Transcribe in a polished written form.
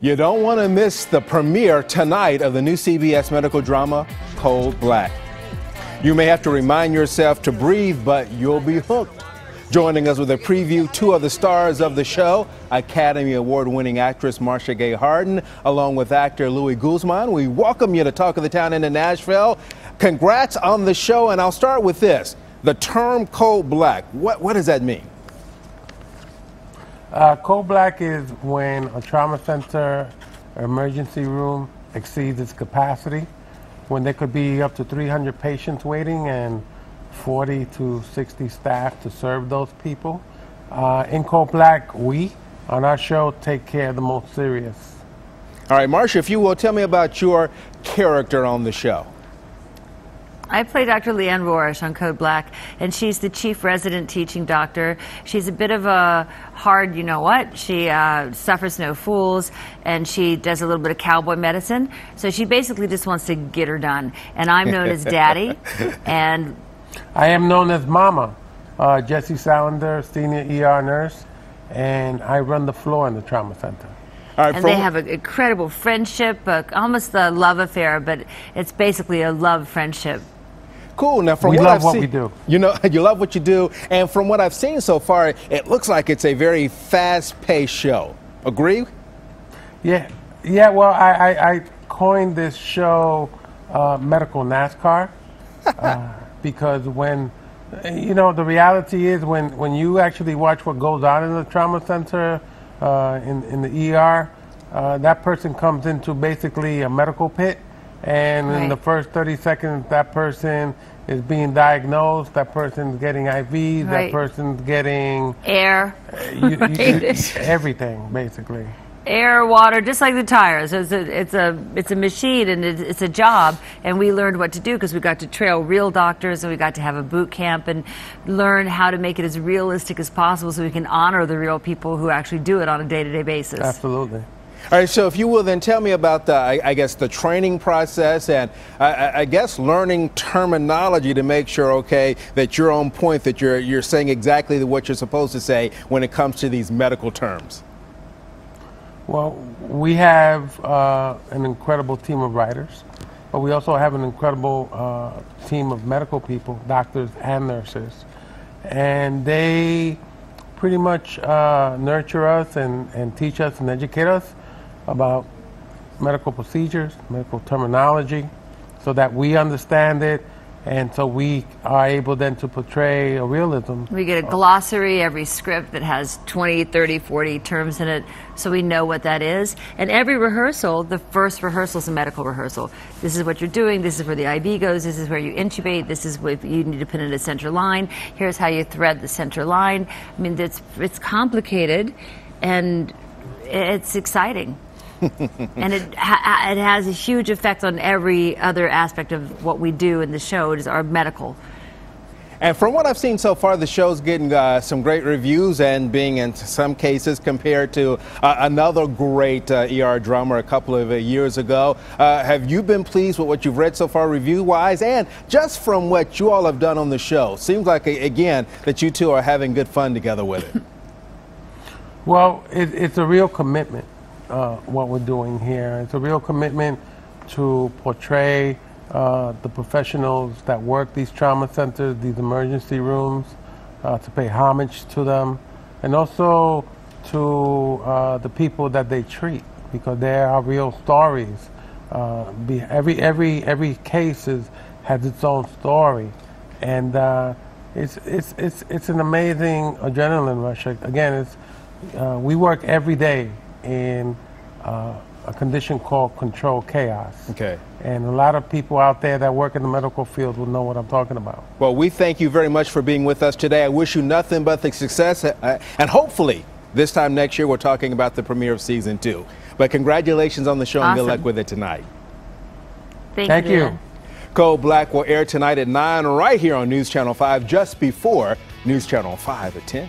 You don't want to miss the premiere tonight of the new CBS medical drama, Cold Black. You may have to remind yourself to breathe, but you'll be hooked. Joining us with a preview, two of the stars of the show, Academy Award-winning actress Marcia Harden, along with actor Guzman. We welcome you to Talk of the Town into Nashville. Congrats on the show, and I'll start with this. The term Cold Black, what does that mean? Cold Black is when a trauma center or emergency room exceeds its capacity, when there could be up to 300 patients waiting and 40 to 60 staff to serve those people. In Cold Black, we, on our show, take care of the most serious. All right, Marcia, if you will, tell me about your character on the show. I play Dr. Leanne Rorish on Code Black, and she's the chief resident teaching doctor. She's a bit of a hard, you know what? She suffers no fools, and she does a little bit of cowboy medicine. So she basically just wants to get her done. And I'm known as Daddy, and I am known as Mama, Jesse Salander, senior ER nurse, and I run the floor in the trauma center. Right, and they have an incredible friendship, almost a love affair, but it's basically a love friendship. Cool. Now, from we what love I've what seen, we do. You know, you love what you do, and from what I've seen so far, it looks like it's a very fast-paced show. Agree? Yeah. Well, I coined this show medical NASCAR because when, you know, the reality is when you actually watch what goes on in the trauma center, in the ER, that person comes into basically a medical pit. And in the first 30 seconds, that person is being diagnosed, that person's getting IVs, that person's getting air, everything, basically. Air, water, just like the tires. It's a machine, and it's a job. And we learned what to do because we got to trail real doctors, and we got to have a boot camp and learn how to make it as realistic as possible so we can honor the real people who actually do it on a day-to-day basis. Absolutely. All right, so if you will then tell me about the, I guess, the training process and I guess learning terminology to make sure, okay, that you're on point, that you're saying exactly what you're supposed to say when it comes to these medical terms. Well, we have an incredible team of writers, but we also have an incredible team of medical people, doctors and nurses, and they pretty much nurture us and teach us and educate us about medical procedures, medical terminology, so that we understand it, and so we are able then to portray a realism. We get a glossary, every script that has 20, 30, 40 terms in it, so we know what that is. And every rehearsal, the first rehearsal is a medical rehearsal. This is what you're doing, this is where the IV goes, this is where you intubate, this is what you need to put in a center line, here's how you thread the center line. I mean, it's complicated, and it's exciting. And it has a huge effect on every other aspect of what we do in the show. It is our medical. And from what I've seen so far, the show's getting some great reviews and being, in some cases, compared to another great ER drama a couple of years ago. Have you been pleased with what you've read so far review-wise? And just from what you all have done on the show, seems like, again, that you two are having good fun together with it. Well, it's a real commitment. What we're doing here. It's a real commitment to portray the professionals that work these trauma centers, these emergency rooms, to pay homage to them, and also to the people that they treat, because there are real stories. Every case has its own story, and it's an amazing adrenaline rush. Again, we work every day in a condition called controlled chaos. Okay. And a lot of people out there that work in the medical field will know what I'm talking about. Well, we thank you very much for being with us today. I wish you nothing but the success, and hopefully this time next year we're talking about the premiere of season 2. But congratulations on the show. Awesome. And good luck with it tonight. Thank you. Cold Black will air tonight at 9 right here on News Channel 5, just before News Channel 5 at 10.